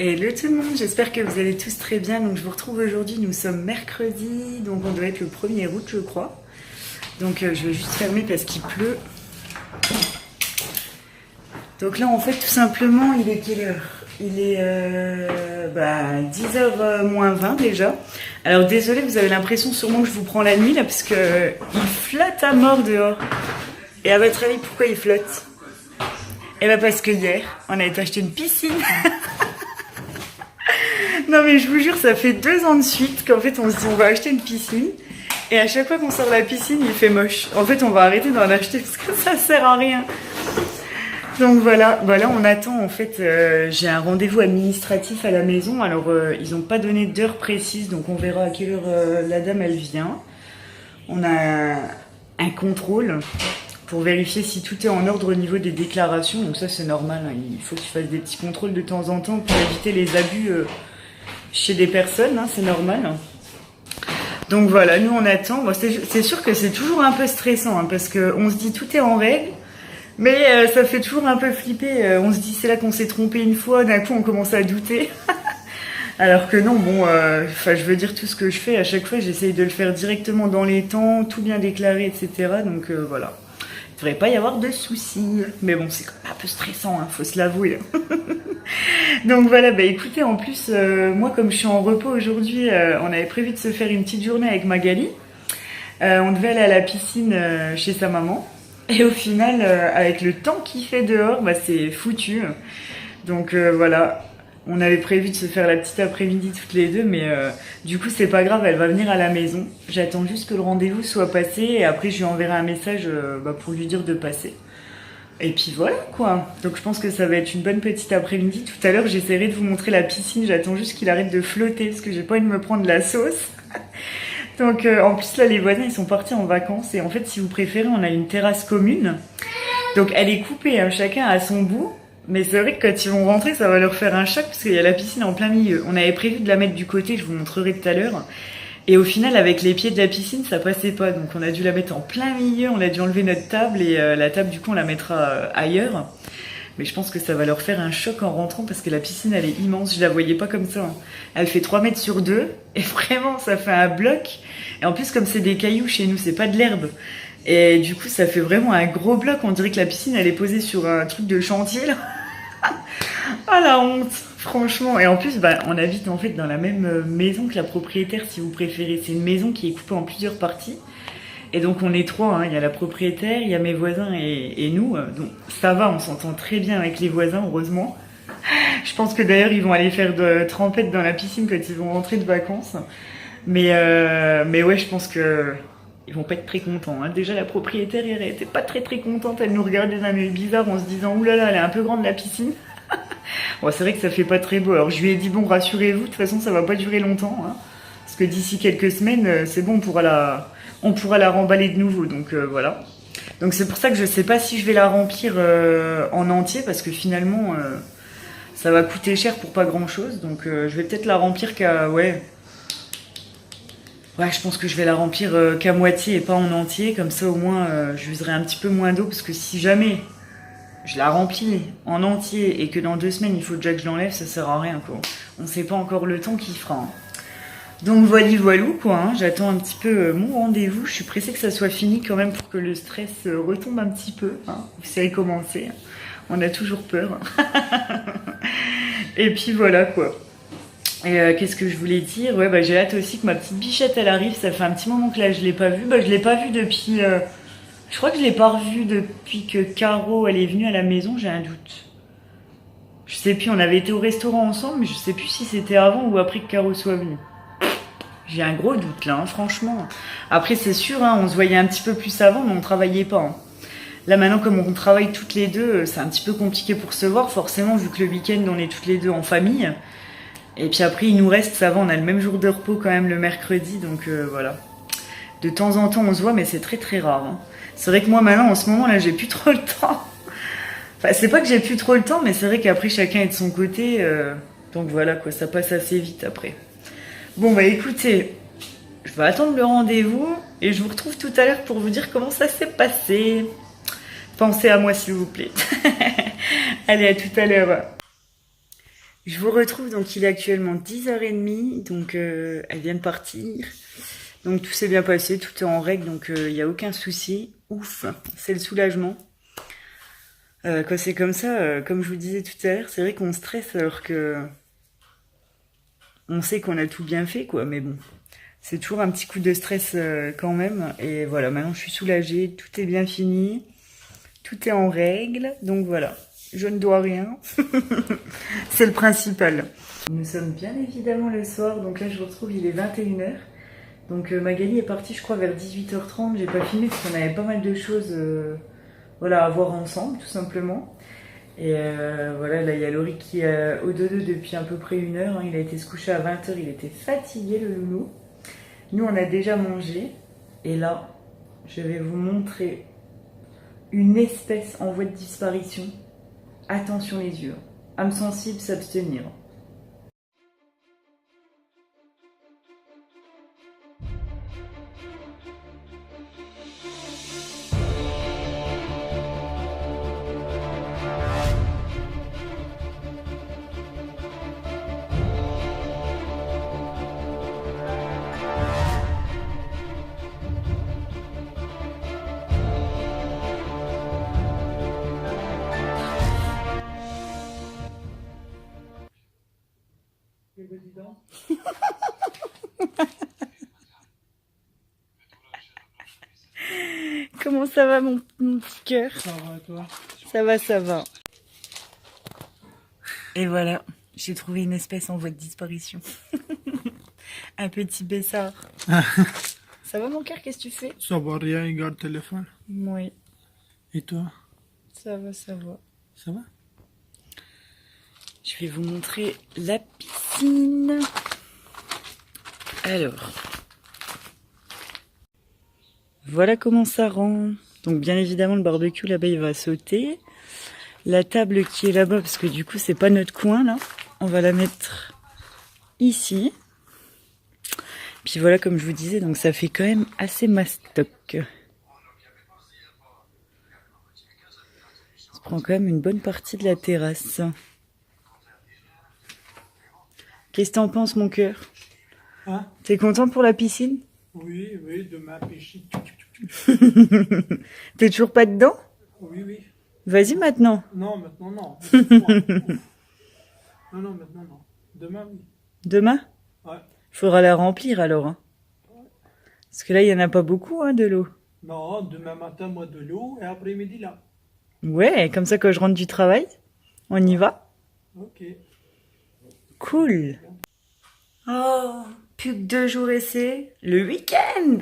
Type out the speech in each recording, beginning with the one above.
Hello tout le monde, j'espère que vous allez tous très bien. Donc je vous retrouve aujourd'hui, nous sommes mercredi, donc on doit être le 1er août je crois. Donc je vais juste fermer parce qu'il pleut. Donc là en fait tout simplement il est quelle heure? Il est 10h moins 20 déjà. Alors désolé, vous avez l'impression sûrement que je vous prends la nuit là parce que il flotte à mort dehors. Et à votre avis pourquoi il flotte? Eh bien parce que hier on a été acheter une piscine. Non mais je vous jure, ça fait 2 ans de suite qu'en fait on se dit on va acheter une piscine. Et à chaque fois qu'on sort la piscine, il fait moche. En fait, on va arrêter d'en acheter parce que ça sert à rien. Donc voilà, on attend en fait. J'ai un rendez-vous administratif à la maison. Alors ils n'ont pas donné d'heure précise, donc on verra à quelle heure la dame elle vient. On a un contrôle pour vérifier si tout est en ordre au niveau des déclarations. Donc ça c'est normal, hein. Il faut qu'ils fassent des petits contrôles de temps en temps pour éviter les abus chez des personnes, hein, c'est normal. Donc voilà, nous on attend. Bon, c'est sûr que c'est toujours un peu stressant, hein, parce qu'on se dit tout est en règle, mais ça fait toujours un peu flipper. On se dit c'est là qu'on s'est trompé une fois, d'un coup on commence à douter. Alors que non, bon, je veux dire tout ce que je fais, à chaque fois j'essaye de le faire directement dans les temps, tout bien déclaré, etc. Donc voilà. Il ne devrait pas y avoir de soucis. Mais bon, c'est quand même un peu stressant, hein, faut se l'avouer. Donc voilà, écoutez, en plus, moi comme je suis en repos aujourd'hui, on avait prévu de se faire une petite journée avec Magali. On devait aller à la piscine chez sa maman. Et au final, avec le temps qu'il fait dehors, c'est foutu. Donc voilà, on avait prévu de se faire la petite après-midi toutes les deux, mais du coup c'est pas grave, elle va venir à la maison. J'attends juste que le rendez-vous soit passé et après je lui enverrai un message pour lui dire de passer. Et puis voilà quoi, donc je pense que ça va être une bonne petite après-midi. Tout à l'heure j'essaierai de vous montrer la piscine, j'attends juste qu'il arrête de flotter parce que j'ai pas envie de me prendre la sauce. Donc en plus là les voisins ils sont partis en vacances et en fait si vous préférez on a une terrasse commune. Donc elle est coupée, hein, chacun à son bout. Mais c'est vrai que quand ils vont rentrer, ça va leur faire un choc parce qu'il y a la piscine en plein milieu. On avait prévu de la mettre du côté, je vous montrerai tout à l'heure. Et au final, avec les pieds de la piscine, ça passait pas. Donc on a dû la mettre en plein milieu, on a dû enlever notre table et la table, du coup, on la mettra ailleurs. Mais je pense que ça va leur faire un choc en rentrant parce que la piscine, elle est immense. Je la voyais pas comme ça, hein. Elle fait 3 mètres sur 2 et vraiment, ça fait un bloc. Et en plus, comme c'est des cailloux chez nous, c'est pas de l'herbe. Et du coup, ça fait vraiment un gros bloc. On dirait que la piscine, elle est posée sur un truc de chantier, là. Ah la honte, franchement. Et en plus, on habite en fait dans la même maison que la propriétaire, si vous préférez. C'est une maison qui est coupée en plusieurs parties. Et donc on est 3, hein. Il y a la propriétaire, il y a mes voisins et nous. Donc ça va, on s'entend très bien avec les voisins, heureusement. Je pense que d'ailleurs, ils vont aller faire de trempette dans la piscine quand ils vont rentrer de vacances. Mais ouais, je pense que ils vont pas être très contents, hein. Déjà la propriétaire elle était pas très contente, elle nous regardait d'un œil bizarre en se disant oulala, elle est un peu grande la piscine. Bon, c'est vrai que ça fait pas très beau, alors je lui ai dit bon rassurez-vous, de toute façon ça va pas durer longtemps, hein, parce que d'ici quelques semaines c'est bon, on pourra la remballer de nouveau, donc voilà. Donc c'est pour ça que je sais pas si je vais la remplir en entier, parce que finalement ça va coûter cher pour pas grand chose, donc je vais peut-être la remplir qu'à Ouais, je pense que je vais la remplir qu'à moitié et pas en entier. Comme ça, au moins, j'userai un petit peu moins d'eau. Parce que si jamais je la remplis en entier et que dans 2 semaines, il faut déjà que je l'enlève, ça sert à rien, quoi. On sait pas encore le temps qu'il fera, hein. Donc voilou, quoi, hein. J'attends un petit peu mon rendez-vous. Je suis pressée que ça soit fini quand même pour que le stress retombe un petit peu, hein. Vous savez comment c'est, hein. On a toujours peur. Et puis voilà, quoi. Et qu'est-ce que je voulais dire? Ouais, j'ai hâte aussi que ma petite bichette elle arrive. Ça fait un petit moment que là je l'ai pas vue. Je l'ai pas vue depuis. Je crois que je l'ai pas revue depuis que Caro elle est venue à la maison. J'ai un doute. Je sais plus. On avait été au restaurant ensemble, mais je sais plus si c'était avant ou après que Caro soit venue. J'ai un gros doute là, hein, franchement. Après c'est sûr, hein, on se voyait un petit peu plus avant, mais on travaillait pas, hein. Là maintenant comme on travaille toutes les deux, c'est un petit peu compliqué pour se voir forcément vu que le week-end on est toutes les deux en famille. Et puis après, il nous reste, ça va, on a le même jour de repos quand même le mercredi, donc voilà. De temps en temps, on se voit, mais c'est très rare, hein. C'est vrai que moi, maintenant, en ce moment, là, j'ai plus trop le temps. Enfin, c'est pas que j'ai plus trop le temps, mais c'est vrai qu'après, chacun est de son côté. Donc voilà, quoi, ça passe assez vite après. Bon, écoutez, je vais attendre le rendez-vous et je vous retrouve tout à l'heure pour vous dire comment ça s'est passé. Pensez à moi, s'il vous plaît. Allez, à tout à l'heure. Je vous retrouve, donc il est actuellement 10h30, donc elle vient de partir. Donc tout s'est bien passé, tout est en règle, donc il n'y a aucun souci. Ouf, c'est le soulagement. Quand c'est comme ça, comme je vous disais tout à l'heure, c'est vrai qu'on stresse alors que on sait qu'on a tout bien fait, quoi, mais bon. C'est toujours un petit coup de stress quand même. Et voilà, maintenant je suis soulagée, tout est bien fini, tout est en règle, donc voilà. Je ne dois rien. C'est le principal. Nous sommes bien évidemment le soir, donc là je vous retrouve, il est 21h. Donc Magali est partie je crois vers 18h30, j'ai pas filmé parce qu'on avait pas mal de choses voilà, à voir ensemble tout simplement. Et voilà, là il y a Laurie qui est au dodo depuis à peu près 1 heure, hein. Il a été se coucher à 20h, il était fatigué le loulou. Nous on a déjà mangé et là je vais vous montrer une espèce en voie de disparition. Attention les yeux, âme sensible s'abstenir. Comment ça va mon petit cœur? Ça va toi? Ça va, ça va. Et voilà, j'ai trouvé une espèce en voie de disparition. Un petit bessard. Ça va mon cœur, qu'est-ce que tu fais? Ça va rien, il garde le téléphone. Oui, Et toi? ça va, ça va. Ça va? Je vais vous montrer la piscine. Alors, voilà comment ça rend. Donc bien évidemment le barbecue là-bas il va sauter. La table qui est là-bas, parce que du coup c'est pas notre coin là, on va la mettre ici. Puis voilà, comme je vous disais, donc ça fait quand même assez mastoc. Ça prend quand même une bonne partie de la terrasse. Qu'est-ce que t'en penses mon cœur? Hein? T'es content pour la piscine? Oui, oui, demain pêcher. T'es toujours pas dedans? Oui, oui. Vas-y maintenant. Non, maintenant non. Non, non, maintenant non. Demain oui. Demain? Ouais. Faudra la remplir alors. Hein. Parce que là, il y en a pas beaucoup hein, de l'eau. Non, demain matin, moi de l'eau et après-midi là. Ouais, comme ça quand je rentre du travail, on y va. Ok. Cool. Oh, plus que 2 jours et c'est le week-end.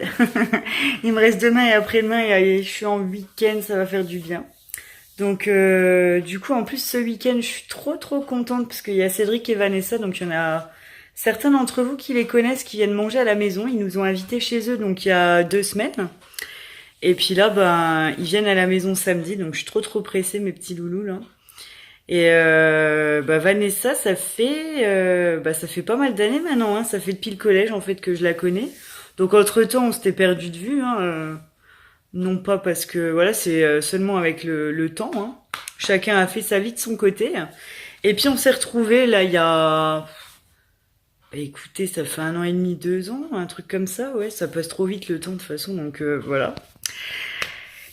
Il me reste demain et après-demain et je suis en week-end, ça va faire du bien. Donc du coup en plus ce week-end je suis trop contente parce qu'il y a Cédric et Vanessa, donc il y en a certains d'entre vous qui les connaissent, qui viennent manger à la maison. Ils nous ont invités chez eux donc il y a 2 semaines. Et puis là ben ils viennent à la maison samedi, donc je suis trop pressée mes petits loulous là. Et Vanessa ça fait pas mal d'années maintenant, hein. Ça fait depuis le collège en fait que je la connais. Donc entre temps on s'était perdu de vue, hein. Non pas parce que voilà, c'est seulement avec le temps. Hein. Chacun a fait sa vie de son côté. Et puis on s'est retrouvés là il y a... Bah, écoutez, ça fait 1 an et demi, 2 ans, un truc comme ça. Ouais, ça passe trop vite le temps de toute façon, donc voilà.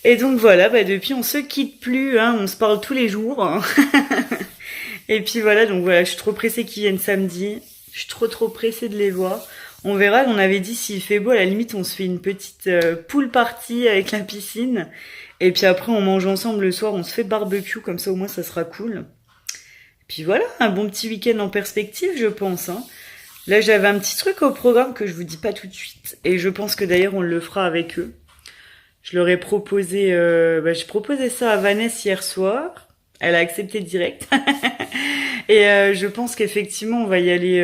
Et donc voilà, bah, depuis on se quitte plus, hein, on se parle tous les jours. Hein. Et puis voilà, donc voilà, je suis trop pressée qu'ils viennent samedi. Je suis trop pressée de les voir. On verra, on avait dit s'il fait beau, à la limite on se fait une petite pool party avec la piscine. Et puis après on mange ensemble le soir, on se fait barbecue, comme ça au moins ça sera cool. Et puis voilà, un bon petit week-end en perspective je pense. Hein. Là j'avais un petit truc au programme que je vous dis pas tout de suite. Et je pense que d'ailleurs on le fera avec eux. Je leur ai proposé, j'ai proposé ça à Vanessa hier soir. Elle a accepté direct. Et je pense qu'effectivement on va y aller...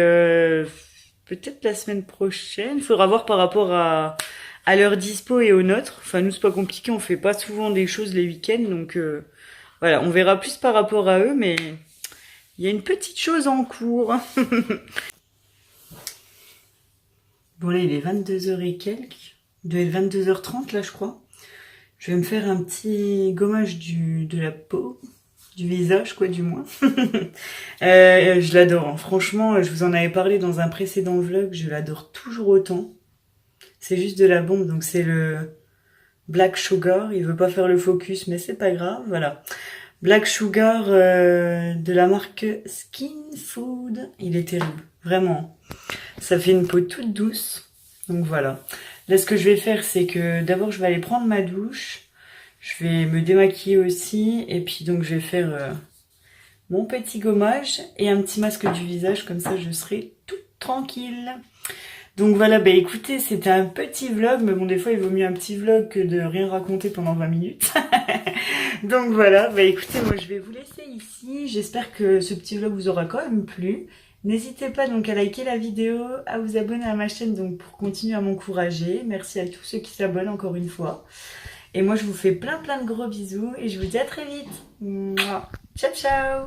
peut-être la semaine prochaine. Il faudra voir par rapport à leur dispo et aux nôtres. Enfin, nous, c'est pas compliqué. On fait pas souvent des choses les week-ends. Donc, voilà. On verra plus par rapport à eux. Mais il y a une petite chose en cours. Bon, là, il est 22h et quelques. Il doit être 22h30, là, je crois. Je vais me faire un petit gommage de la peau. du visage, quoi, du moins. Je l'adore, hein. Franchement, je vous en avais parlé dans un précédent vlog, je l'adore toujours autant. C'est juste de la bombe, donc c'est le Black Sugar. Il veut pas faire le focus, mais c'est pas grave, voilà. Black Sugar de la marque Skin Food. Il est terrible, vraiment. Ça fait une peau toute douce, donc voilà. Là, ce que je vais faire, c'est que d'abord, je vais aller prendre ma douche. Je vais me démaquiller aussi, et puis donc je vais faire mon petit gommage et un petit masque du visage, comme ça je serai toute tranquille. Donc voilà, bah écoutez, c'était un petit vlog, mais bon, des fois il vaut mieux un petit vlog que de rien raconter pendant 20 minutes. Donc voilà, bah écoutez, moi je vais vous laisser ici. J'espère que ce petit vlog vous aura quand même plu. N'hésitez pas donc à liker la vidéo, à vous abonner à ma chaîne donc pour continuer à m'encourager. Merci à tous ceux qui s'abonnent encore une fois. Et moi je vous fais plein de gros bisous et je vous dis à très vite. Mouah. Ciao ciao.